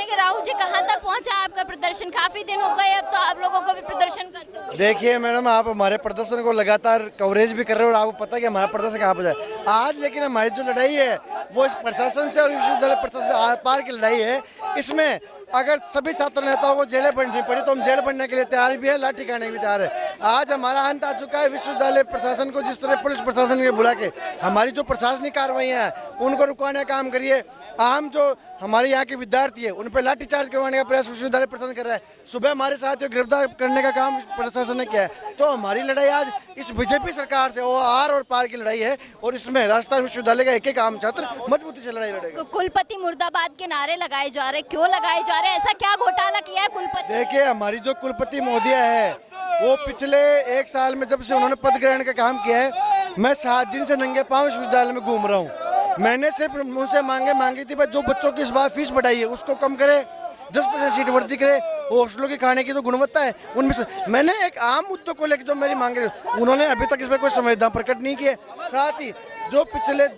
जानेंगे राहुल जी कहाँ तक पहुँचा आपका प्रदर्शन? काफी दिन हो गए अब तो आप लोगों को भी प्रदर्शन करते हो। देखिए मैडम, आप हमारे प्रदर्शन को लगातार कवरेज भी कर रहे हो और आपको पता है कि हमारा प्रदर्शन कहाँ पर जाए आज। लेकिन हमारी जो लड़ाई है वो इस प्रशासन से और विश्वविद्यालय प्रशासन से आर पार की लड़ाई है। इसमें अगर सभी छात्र नेताओं को जेलें बढ़नी पड़ी तो हम जेल बढ़ने के लिए तैयार भी है, लाठी खाने के भी तैयार है। आज हमारा अंत आ चुका है। विश्वविद्यालय प्रशासन को जिस तरह पुलिस प्रशासन ने बुला के हमारी जो प्रशासनिक कार्रवाइयाँ हैं उनको रुकवाने का काम करिए। आम जो हमारे यहाँ के विद्यार्थी है उन पर लाठीचार्ज करवाने का प्रयास विश्वविद्यालय प्रशासन कर रहा है। सुबह हमारे साथियों को गिरफ्तार करने का काम प्रशासन ने किया है। तो हमारी लड़ाई आज इस बीजेपी सरकार से वो आर और पार की लड़ाई है और इसमें राजस्थान विश्वविद्यालय का एक आम छात्र मजबूती से लड़ाई लड़ेगा। कुलपति मुर्दाबाद के नारे लगाए जा रहे, क्यों लगाए जा रहे हैं? ऐसा क्या घोटाला किया है कुलपति? देखिए, हमारी जो कुलपति महोदया है वो पिछले 1 साल में जब से उन्होंने पद ग्रहण का काम किया है, मैं 7 दिन से नंगे पाँव विश्वविद्यालय में घूम रहा हूँ। मैंने सिर्फ उनसे मांगी थी जो बच्चों की इस बार फीस बढ़ाई है उसको कम करे, 10% सीट वृद्धि करे, हॉस्टलों की खाने की जो गुणवत्ता है उनमें मैंने एक आम मुद्दों को लेकर जो मेरी मांगे उन्होंने अभी तक इसमें कोई संवेदना प्रकट नहीं की है। साथ ही जो पिछले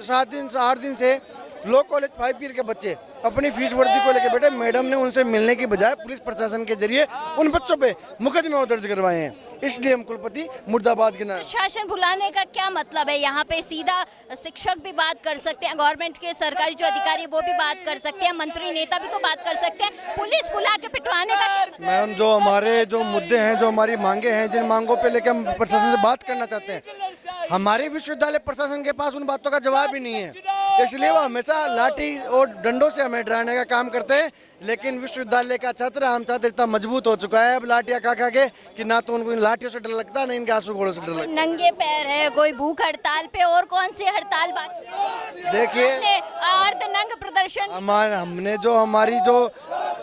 7 दिन से 8 दिन से लॉ कॉलेज 5 ईयर के बच्चे अपनी फीस वृद्धि को लेकर बैठे, मैडम ने उनसे मिलने की बजाय पुलिस प्रशासन के जरिए उन बच्चों पे मुकदमे दर्ज करवाए हैं। इसलिए हम कुलपति मुर्दाबाद के नाम। प्रशासन बुलाने का क्या मतलब है? यहाँ पे सीधा शिक्षक भी बात कर सकते हैं, गवर्नमेंट के सरकारी जो अधिकारी वो भी बात कर सकते हैं, मंत्री नेता भी तो बात कर सकते हैं, पुलिस बुला के पिटवाने का क्या मतलब? मैम, जो हमारे जो मुद्दे हैं, जो हमारी मांगे हैं, जिन मांगों पे लेकर हम प्रशासन से बात करना चाहते हैं, हमारे विश्वविद्यालय प्रशासन के पास उन बातों का जवाब ही नहीं है। इसलिए वो हमेशा लाठी और डंडों से हमें डराने का काम करते हैं। लेकिन विश्वविद्यालय का छात्र आम छात्र इतना मजबूत हो चुका है अब लाठियाँ खा के कि ना तो उनको इन लाठियों से डर लगता ना इनके आंसू घोड़ों से डर लगता। नंगे पैर है, कोई भूख हड़ताल पे, और कौन सी हड़ताल बाकी है? देखिए, अर्धनग्न प्रदर्शन हमने जो हमारी जो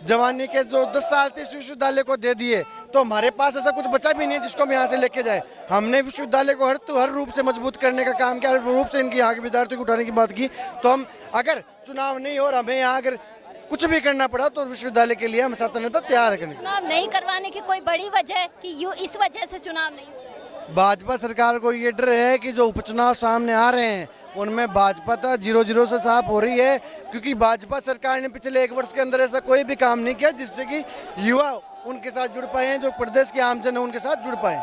जवानी के जो 10 साल थे इस विश्वविद्यालय को दे दिए तो हमारे पास ऐसा कुछ बचा भी नहीं है जिसको हम यहाँ से लेके जाए। हमने विश्वविद्यालय को हर रूप से मजबूत करने का काम किया, हर रूप से इनकी यहाँ के विद्यार्थियों को उठाने की बात की। तो हम अगर चुनाव नहीं हो और हमें यहाँ अगर कुछ भी करना पड़ा तो विश्वविद्यालय के लिए हम छात्र नेता तैयार है। चुनाव नहीं करवाने की कोई बड़ी वजह कि इस वजह से चुनाव नहीं हो रहा है? भाजपा सरकार को ये डर है कि जो उपचुनाव सामने आ रहे हैं उनमें भाजपा 0-0 से साफ हो रही है, क्योंकि भाजपा सरकार ने पिछले 1 वर्ष के अंदर ऐसा कोई भी काम नहीं किया जिससे कि युवा उनके साथ जुड़ पाए हैं, जो प्रदेश के आमजन है उनके साथ जुड़ पाए।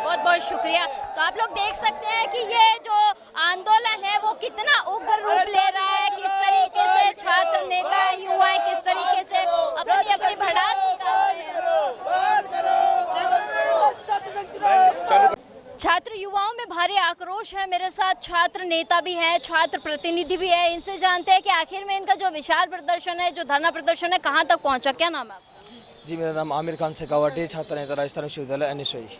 बहुत बहुत शुक्रिया। तो आप लोग देख सकते हैं कि ये जो आंदोलन है वो कितना उग्र रूप ले रहा है, किस तरीके से छात्र नेता युवा किस तरीके से अपनी अपनी भड़ास निकाल रहे हैं। छात्र युवाओं में भारी आक्रोश है। मेरे साथ छात्र नेता भी हैं, छात्र प्रतिनिधि भी है, इनसे जानते हैं कि आखिर में इनका जो विशाल प्रदर्शन है, जो धरना प्रदर्शन है, कहाँ तक पहुँचा। क्या नाम है आपका? जी, मेरा नाम आमिर खान शेखावत है, छात्र नेता राजस्थान विश्वविद्यालय एनएसयूआई।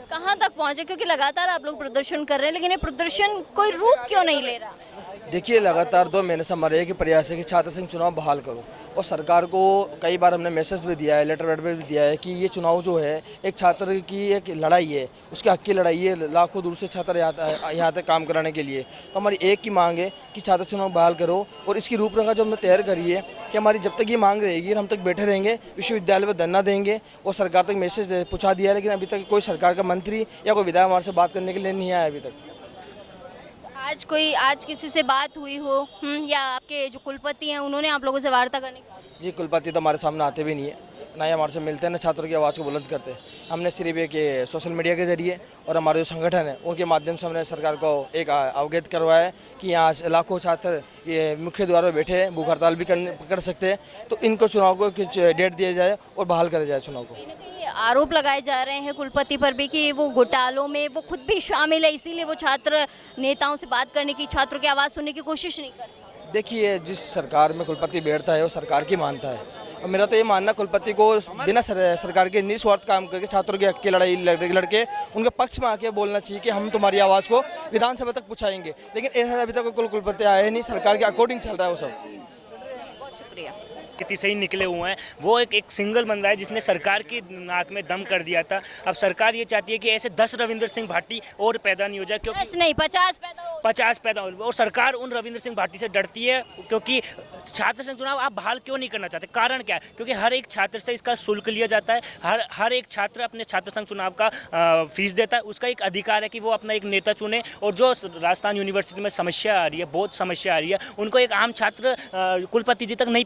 कहाँ तक पहुँचे? क्योंकि लगातार आप लोग प्रदर्शन कर रहे हैं, लेकिन ये प्रदर्शन कोई रूप क्यों नहीं ले रहा? देखिए, लगातार 2 महीने से हमारे एक प्रयास है कि छात्र संघ चुनाव बहाल करो, और सरकार को कई बार हमने मैसेज भी दिया है, लेटर भी दिया है कि ये चुनाव जो है एक छात्र की एक लड़ाई है, उसके हक की लड़ाई है। लाखों दूर से छात्र यहाँ तक काम कराने के लिए। तो हमारी एक ही मांग है कि छात्र चुनाव बहाल करो, और इसकी रूपरेखा जो हमने तैयार करी है कि हमारी जब तक ये मांग रहेगी हम तक बैठे रहेंगे, विश्वविद्यालय में धरना देंगे, और सरकार तक मैसेज पहुँचा दिया है। लेकिन अभी तक कोई सरकार का मंत्री या कोई विधायक हमारे से बात करने के लिए नहीं आया अभी तक। आज किसी से बात हुई हो या आपके जो कुलपति हैं उन्होंने आप लोगों से वार्ता करने की? जी, कुलपति तो हमारे सामने आते भी नहीं है, ना ही हमारे से मिलते हैं, ना छात्रों की आवाज़ को बुलंद करते हैं। हमने सिर्फ एक सोशल मीडिया के जरिए और हमारे जो संगठन है उनके माध्यम से हमने सरकार को एक अवगत करवाया है कि यहाँ लाखों छात्र ये मुख्य द्वार पर बैठे हैं, भूख हड़ताल भी कर सकते हैं, तो इनको चुनाव को कुछ डेट दिया जाए और बहाल करा जाए चुनाव को। आरोप लगाए जा रहे हैं कुलपति पर भी कि वो घोटालों में वो खुद भी शामिल है, इसीलिए वो छात्र नेताओं से बात करने की, छात्रों की आवाज़ सुनने की कोशिश नहीं करते। देखिए, जिस सरकार में कुलपति बैठता है वो सरकार की मानता है, और मेरा तो ये मानना कुलपति को बिना सरकार के निस्वार्थ काम करके छात्रों की हक की लड़ाई लड़के उनके पक्ष में आके बोलना चाहिए कि हम तुम्हारी आवाज़ को विधानसभा तक पहुँचाएंगे। लेकिन ऐसा अभी तक कोई कुलपति आया नहीं, सरकार के अकॉर्डिंग चल रहा है वो सब। बहुत शुक्रिया। कितनी सही निकले हुए हैं। वो एक सिंगल बंदा है जिसने सरकार की नाक में दम कर दिया था। अब सरकार ये चाहती है कि ऐसे 10 रविंद्र सिंह भाटी और पैदा नहीं हो जाए, क्योंकि 10 नहीं 50 पैदा हो। और सरकार उन रविंद्र सिंह भाटी से डरती है, क्योंकि छात्र संघ चुनाव आप बहाल क्यों नहीं करना चाहते? कारण क्या है? क्योंकि हर एक छात्र से इसका शुल्क लिया जाता है। हर एक छात्र अपने छात्र संघ चुनाव का फीस देता है। उसका एक अधिकार है कि वो अपना एक नेता चुने। और जो राजस्थान यूनिवर्सिटी में समस्या आ रही है, बहुत समस्या आ रही है, उनको एक आम छात्र कुलपति जी तक नहीं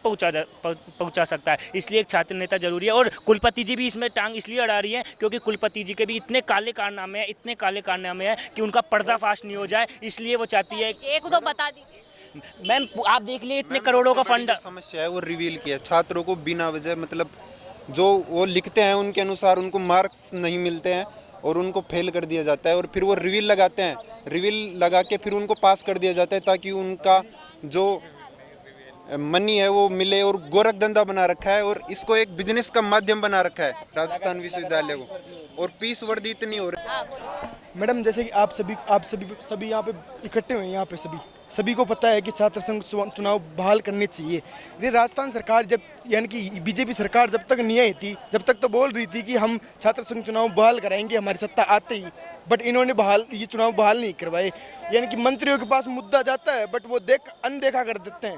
पहुंचा सकता है। इसलिए एक छात्र नेता जरूरी है। और कुलपति जी भी इसमें टांग इसलिए अड़ा रही है क्योंकि कुलपति जी के भी इतने काले कारनामे हैं कि उनका पर्दाफाश नहीं हो जाए, इसलिए वो चाहती है। एक दो बता दीजिए मैम, आप देख लिए इतने करोड़ों का फंड। समस्या है वो रिवील किया छात्रों को बिना वजह, मतलब जो वो लिखते हैं उनके अनुसार उनको मार्क्स नहीं मिलते हैं और उनको फेल कर दिया जाता है, और फिर वो रिवील लगाते हैं, रिवील लगा के फिर उनको पास कर दिया जाता है ताकि उनका जो मनी है वो मिले। और गोरख धंधा बना रखा है और इसको एक बिजनेस का माध्यम बना रखा है राजस्थान विश्वविद्यालय को, और फीस वर्दी इतनी हो रही है। मैडम जैसे कि आप सभी यहाँ पे इकट्ठे हुए हैं, यहाँ पे सभी को पता है कि छात्र संघ चुनाव बहाल करने चाहिए। ये राजस्थान सरकार जब, यानी कि बीजेपी सरकार जब तक नहीं आई थी, जब तक तो बोल रही थी कि हम छात्र संघ चुनाव बहाल कराएंगे हमारी सत्ता आते ही, बट इन्होंने ये चुनाव बहाल नहीं करवाए। यानी कि मंत्रियों के पास मुद्दा जाता है बट वो अनदेखा कर देते हैं,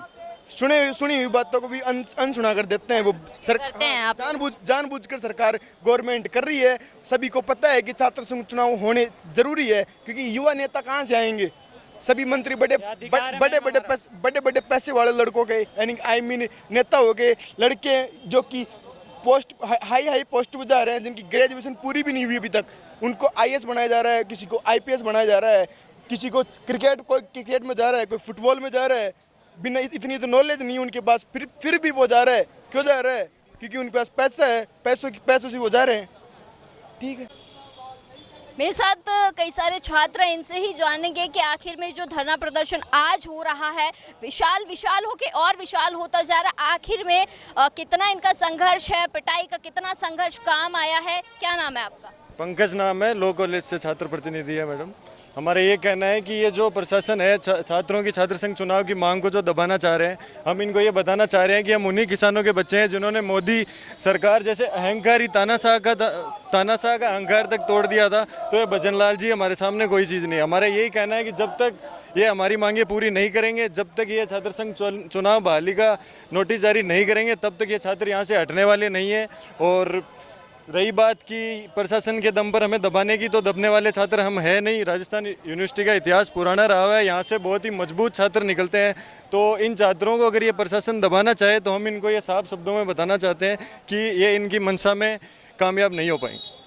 सुनी हुई बातों को भी अनसुना कर देते हैं। वो जानबूझकर सरकार गवर्नमेंट कर रही है। सभी को पता है कि छात्र संघ चुनाव होने जरूरी है क्योंकि युवा नेता कहाँ से आएंगे? सभी मंत्री बड़े पैसे वाले लड़कों के, यानी नेता हो गए, लड़के जो कि पोस्ट हाई पोस्ट पे जा रहे हैं, जिनकी ग्रेजुएशन पूरी भी नहीं हुई अभी तक, उनको IAS बनाया जा रहा है, किसी को IPS बनाया जा रहा है, किसी को कोई क्रिकेट में जा रहा है, कोई फुटबॉल में जा रहा है। बिना इतनी तो नॉलेज नहीं उनके पास, फिर भी वो जा रहा है। क्यों जा रहा है? क्योंकि उनके पास पैसा है, पैसों से वो जा रहे हैं। ठीक है, मेरे साथ कई सारे छात्र हैं, इनसे ही जानेंगे कि आखिर में जो धरना प्रदर्शन आज हो रहा है विशाल होके और विशाल होता जा रहा है, आखिर में कितना इनका संघर्ष है, पिटाई का कितना संघर्ष काम आया है। क्या नाम है आपका? पंकज नाम है, लॉ कॉलेज से छात्र प्रतिनिधि है मैडम। हमारा ये कहना है कि ये जो प्रशासन है छात्रों की छात्र संघ चुनाव की मांग को जो दबाना चाह रहे हैं, हम इनको ये बताना चाह रहे हैं कि हम उन्हीं किसानों के बच्चे हैं जिन्होंने मोदी सरकार जैसे अहंकारी तानाशाह का अहंकार तक तोड़ दिया था। तो ये भजन लाल जी हमारे सामने कोई चीज़ नहीं है। हमारा यही कहना है कि जब तक ये हमारी मांगे पूरी नहीं करेंगे, जब तक ये छात्र संघ चुनाव बहाली का नोटिस जारी नहीं करेंगे, तब तक ये छात्र यहाँ से हटने वाले नहीं है। और रही बात कि प्रशासन के दम पर हमें दबाने की, तो दबने वाले छात्र हम हैं नहीं। राजस्थान यूनिवर्सिटी का इतिहास पुराना रहा है, यहाँ से बहुत ही मजबूत छात्र निकलते हैं। तो इन छात्रों को अगर ये प्रशासन दबाना चाहे तो हम इनको ये साफ शब्दों में बताना चाहते हैं कि ये इनकी मंशा में कामयाब नहीं हो पाएंगे।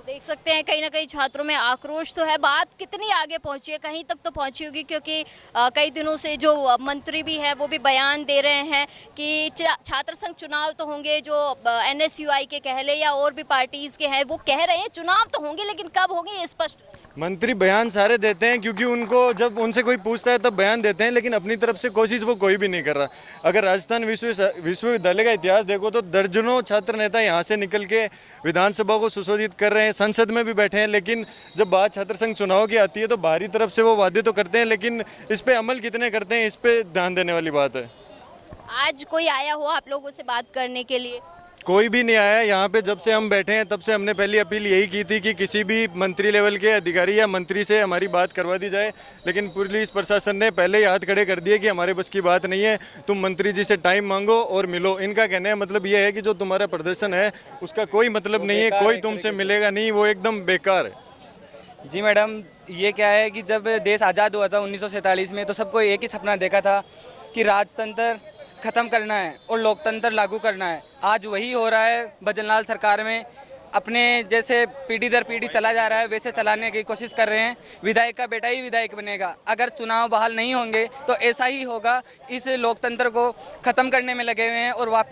देख सकते हैं कहीं ना कहीं छात्रों में आक्रोश तो है। बात कितनी आगे पहुंची है, कहीं तक तो पहुंची होगी, क्योंकि कई दिनों से जो मंत्री भी है वो भी बयान दे रहे हैं कि छात्र संघ चुनाव तो होंगे, जो NSUI के कह ले या और भी पार्टीज के हैं वो कह रहे हैं चुनाव तो होंगे, लेकिन कब होंगे ये स्पष्ट। मंत्री बयान सारे देते हैं क्योंकि उनको जब उनसे कोई पूछता है तब बयान देते हैं, लेकिन अपनी तरफ से कोशिश वो कोई भी नहीं कर रहा। अगर राजस्थान विश्वविद्यालय का इतिहास देखो तो दर्जनों छात्र नेता यहाँ से निकल के विधानसभा को सुशोभित कर रहे हैं, संसद में भी बैठे हैं, लेकिन जब बात छात्र संघ चुनाव की आती है तो बाहरी तरफ से वो वादे तो करते हैं, लेकिन इस पर अमल कितने करते हैं, इस पर ध्यान देने वाली बात है। आज कोई आया हो आप लोगों से बात करने के लिए? कोई भी नहीं आया यहाँ पे। जब से हम बैठे हैं तब से हमने पहली अपील यही की थी कि किसी भी मंत्री लेवल के अधिकारी या मंत्री से हमारी बात करवा दी जाए, लेकिन पुलिस प्रशासन ने पहले ही हाथ खड़े कर दिए कि हमारे बस की बात नहीं है, तुम मंत्री जी से टाइम मांगो और मिलो। इनका कहने का मतलब ये है कि जो तुम्हारा प्रदर्शन है उसका कोई मतलब नहीं है, कोई तुमसे मिलेगा नहीं, वो एकदम बेकार है। जी मैडम, ये क्या है कि जब देश आज़ाद हुआ था 1947 में, तो सबको एक ही सपना देखा था कि राजतंत्र ख़त्म करना है और लोकतंत्र लागू करना है। आज वही हो रहा है भजनलाल सरकार में। अपने जैसे पीढ़ी दर पीढ़ी चला जा रहा है वैसे चलाने की कोशिश कर रहे हैं। विधायक का बेटा ही विधायक बनेगा। अगर चुनाव बहाल नहीं होंगे तो ऐसा ही होगा। इस लोकतंत्र को ख़त्म करने में लगे हुए हैं और वापस